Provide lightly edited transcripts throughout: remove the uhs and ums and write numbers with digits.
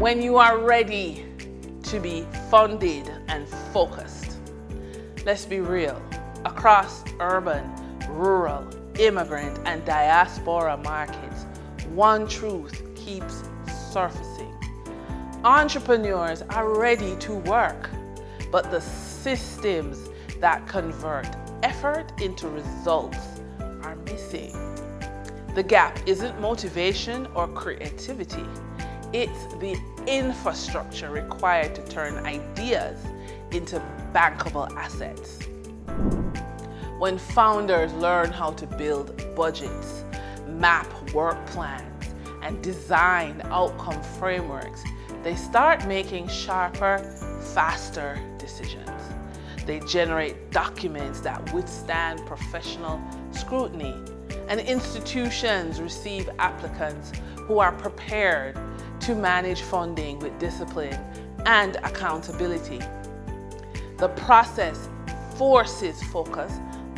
when you are ready to be funded and focused. Let's be real, across urban, rural, immigrant, and diaspora markets, one truth keeps surfacing. Entrepreneurs are ready to work, but the systems that convert effort into results are missing. The gap isn't motivation or creativity. It's the infrastructure required to turn ideas into bankable assets. When founders learn how to build budgets, map work plans, and design outcome frameworks, they start making sharper, faster decisions. They generate documents that withstand professional scrutiny, and institutions receive applicants who are prepared to manage funding with discipline and accountability. The process forces focus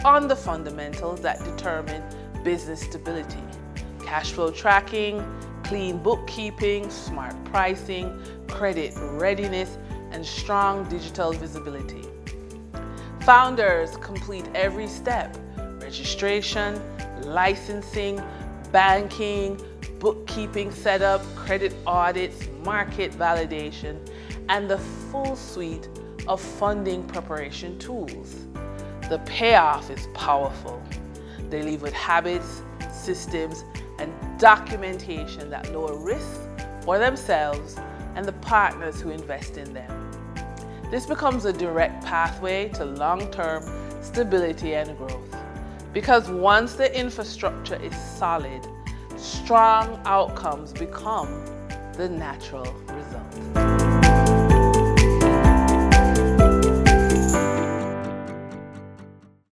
on the fundamentals that determine business stability: cash flow tracking, clean bookkeeping, smart pricing, credit readiness, and strong digital visibility. Founders complete every step: registration, licensing, banking, bookkeeping setup, credit audits, market validation, and the full suite of funding preparation tools. The payoff is powerful. They leave with habits, systems, and documentation that lower risk for themselves and the partners who invest in them. This becomes a direct pathway to long-term stability and growth. Because once the infrastructure is solid, strong outcomes become the natural result.